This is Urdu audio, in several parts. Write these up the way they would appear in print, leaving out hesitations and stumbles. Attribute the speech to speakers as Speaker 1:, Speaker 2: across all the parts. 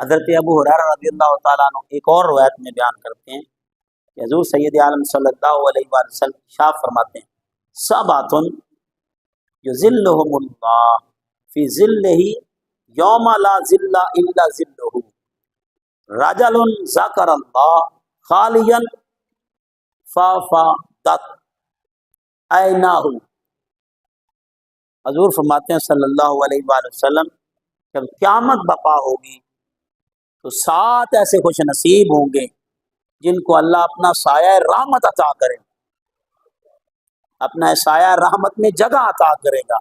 Speaker 1: حضرت ابو ہریرہ رضی اللہ تعالیٰ عنہ ایک اور روایت میں بیان کرتے ہیں کہ حضور سید عالم صلی اللہ علیہ وآلہ وسلم ارشاد فرماتے ہیں سبعۃ یظلھم اللہ فی ظلہ یوم لا ظل الا ظلہ رجل ذکر اللہ خالیا ففاضت عیناہ۔ حضور فرماتے ہیں صلی اللہ علیہ وآلہ وسلم جب قیامت برپا ہوگی تو 7 ایسے خوش نصیب ہوں گے جن کو اللہ اپنا سایہ رحمت عطا کرے، اپنا سایہ رحمت میں جگہ عطا کرے گا،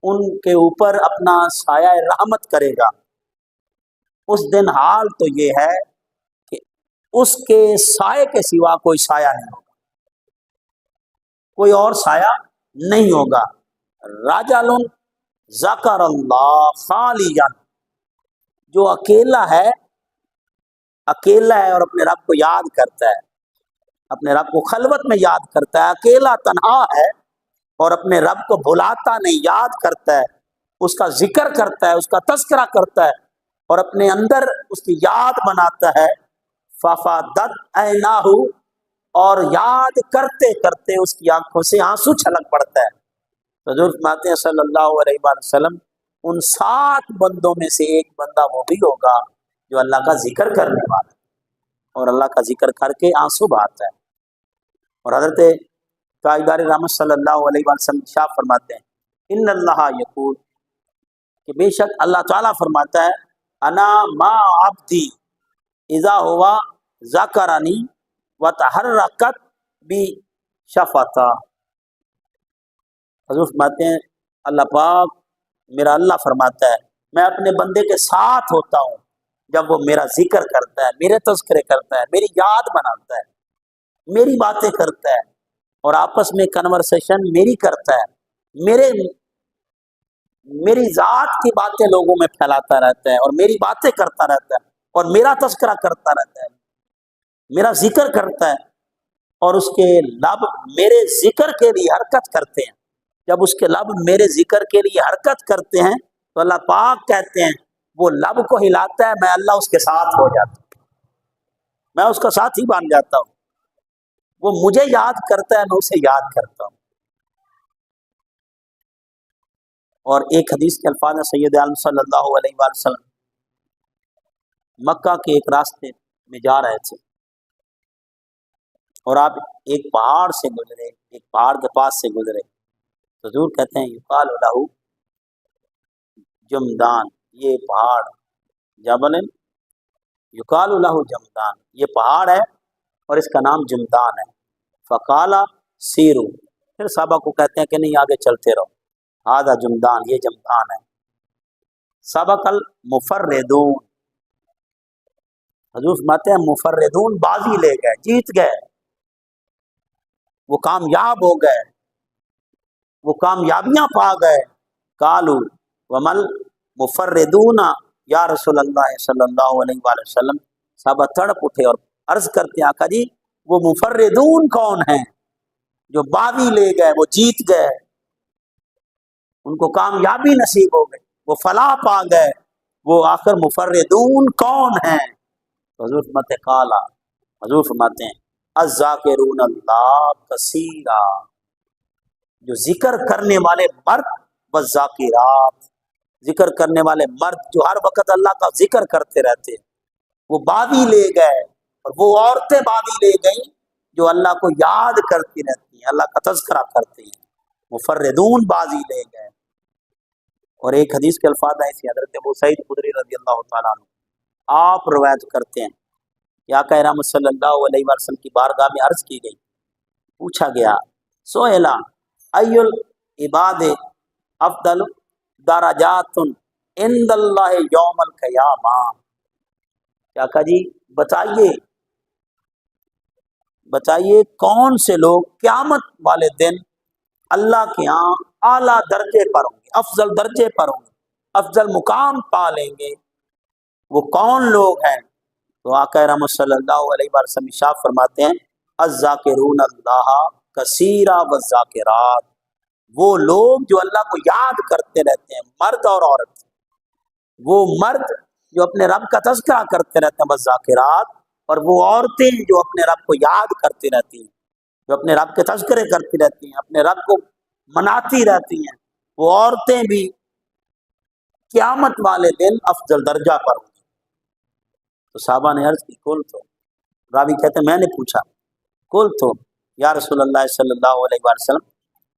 Speaker 1: ان کے اوپر اپنا سایہ رحمت کرے گا۔ اس دن حال تو یہ ہے کہ اس کے سائے کے سوا کوئی سایہ نہیں ہوگا، کوئی اور سایہ نہیں ہوگا۔ رجل ذکر اللہ خالیا، جو اکیلا ہے اور اپنے رب کو یاد کرتا ہے، اپنے رب کو خلوت میں یاد کرتا ہے، اکیلا تنہا ہے اور اپنے رب کو بھلاتا نہیں، یاد کرتا ہے، اس کا ذکر کرتا ہے، اس کا تذکرہ کرتا ہے اور اپنے اندر اس کی یاد بناتا ہے۔ ففاضت عیناہ، اور یاد کرتے کرتے اس کی آنکھوں سے آنسو چھلک پڑتا ہے۔ حضور فرماتے ہیں صلی اللہ علیہ وآلہ وسلم ان 7 بندوں میں سے ایک بندہ وہ بھی ہوگا جو اللہ کا ذکر کرنے والا ہے اور اللہ کا ذکر کر کے آنسو بہاتا ہے۔ اور حضرت تاجدار رحمت صلی اللہ علیہ وآلہ وسلم ارشاد فرماتے ہیں ان اللہ یقول، کہ بے شک اللہ تعالیٰ فرماتا ہے انا ما عبدی اذا ہوا ذکرنی وتحرکت بی شفتا۔ حضور فرماتے ہیں اللہ پاک، میرا اللہ فرماتا ہے میں اپنے بندے کے ساتھ ہوتا ہوں جب وہ میرا ذکر کرتا ہے، میرے تذکرے کرتا ہے، میری یاد بناتا ہے، میری باتیں کرتا ہے اور آپس میں کنورسیشن میری کرتا ہے، میری ذات کی باتیں لوگوں میں پھیلاتا رہتا ہے اور میری باتیں کرتا رہتا ہے اور میرا تذکرہ کرتا رہتا ہے، میرا ذکر کرتا ہے اور اس کے لب میرے ذکر کے لیے حرکت کرتے ہیں۔ جب اس کے لب میرے ذکر کے لیے حرکت کرتے ہیں تو اللہ پاک کہتے ہیں وہ لب کو ہلاتا ہے، میں اللہ اس کے ساتھ ہو جاتا ہوں، میں اس کا ساتھی بن جاتا ہوں، وہ مجھے یاد کرتا ہے، میں اسے یاد کرتا ہوں۔ اور ایک حدیث کے الفاظ ہیں سید عالم صلی اللہ علیہ وآلہ وسلم مکہ کے ایک راستے میں جا رہے تھے اور آپ ایک پہاڑ سے گزرے، ایک پہاڑ کے پاس سے گزرے، حضور کہتے ہیں یقال لہ جمدان، یہ پہاڑ جبل یقال لہ جمدان، یہ پہاڑ ہے اور اس کا نام جمدان ہے۔ فقالا سیرو، پھر صحابہ کو کہتے ہیں کہ نہیں آگے چلتے رہو، ہذا جمدان، یہ جمدان ہے۔ سبق المفردون، حضور فرماتے ہیں مفردون بازی لے گئے، جیت گئے، وہ کامیاب ہو گئے، وہ کامیابیاں پا گئے۔ قالو ومل مفردون یا رسول اللہ صلی اللہ علیہ وآلہ وسلم، صحابہ تڑپ اٹھے اور عرض کرتے ہیں آقا جی وہ مفردون کون ہیں جو بازی لے گئے، وہ جیت گئے، ان کو کامیابی نصیب ہو گئی، وہ فلاح پا گئے، وہ آخر مفردون کون ہیں؟ حضور فرماتے قالا، حضور فرماتے ہیں الذاکرون اللہ کثیرا، جو ذکر کرنے والے مرد والذاکرات، ذکر کرنے والے مرد جو ہر وقت اللہ کا ذکر کرتے رہتے ہیں، وہ بازی لے گئے، اور وہ عورتیں بازی لے گئیں جو اللہ کو یاد کرتی رہتی ہیں، اللہ کا تذکرہ کرتی ہیں، مفردون بازی لے گئے۔ اور ایک حدیث کے الفاظ ہیں اسی حضرت ابو سعید خدری رضی اللہ تعالیٰ عنہ آپ روایت کرتے ہیں کہ آقا رحمت صلی اللہ علیہ وسلم کی بارگاہ میں عرض کی گئی، پوچھا گیا سئلا ای العباد افضل درجات عند اللہ یوم القیامہ، کیا کہا جی بتائیے کون سے لوگ قیامت والے دن اللہ کے ہاں اعلیٰ درجے پر ہوں گے، افضل درجے پر ہوں گے، افضل مقام پا لیں گے، وہ کون لوگ ہیں؟ تو آقا رحمت صلی اللہ علیہ وسلم ارشاد فرماتے ہیں الذاکرون اللہ کثیرا والذاکرات، وہ لوگ جو اللہ کو یاد کرتے رہتے ہیں، مرد اور عورت، وہ مرد جو اپنے رب کا تذکرہ کرتے رہتے ہیں، بس ذاکرات، اور وہ عورتیں جو اپنے رب کو یاد کرتی رہتی ہیں، جو اپنے رب کے تذکرے کرتی رہتی ہیں، اپنے رب کو مناتی رہتی ہیں، وہ عورتیں بھی قیامت والے دن افضل درجہ پر ہوں۔ تو صحابہ نے عرض کی، کل تو، راوی کہتے ہیں میں نے پوچھا، کل تو یا رسول اللہ صلی اللہ علیہ وآلہ وسلم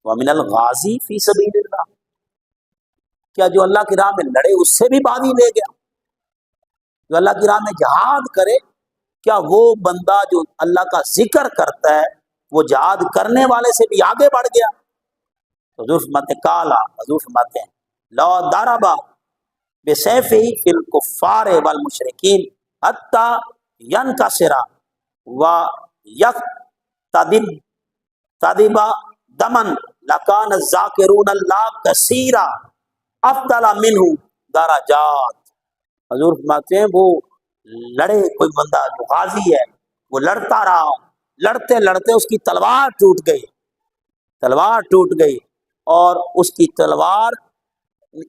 Speaker 1: ومن الغازی فی سبیل اللہ، کیا جو اللہ کی راہ میں لڑے اس سے بھی بازی لے گیا؟ جو اللہ کی راہ میں جہاد کرے، کیا وہ بندہ جو اللہ کا ذکر کرتا ہے وہ جہاد کرنے والے سے بھی آگے بڑھ گیا؟ حضور فرماتے ہیں کالا، حضور فرماتے ہیں لو ضربا بسیفہ فی الکفار والمشرکین حتی ینکسر ویقتدب دمن لکان الذاکرون اللہ کثیرا افضل منہ درجات۔ حضور فرماتے ہیں وہ لڑے، کوئی بندہ جو غازی ہے وہ لڑتا رہا، لڑتے لڑتے اس کی تلوار ٹوٹ گئی، تلوار ٹوٹ گئی، اور اس کی تلوار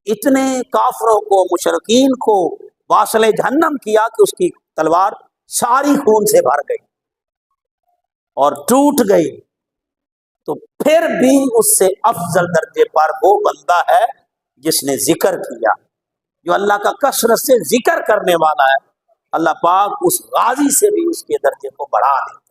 Speaker 1: اتنے کافروں کو، مشرکین کو واصل جہنم کیا کہ اس کی تلوار ساری خون سے بھر گئی اور ٹوٹ گئی۔ تو پھر بھی اس سے افضل درجے پر وہ بندہ ہے جس نے ذکر کیا، جو اللہ کا کثرت سے ذکر کرنے والا ہے، اللہ پاک اس غازی سے بھی اس کے درجے کو بڑھا دیتا ہے۔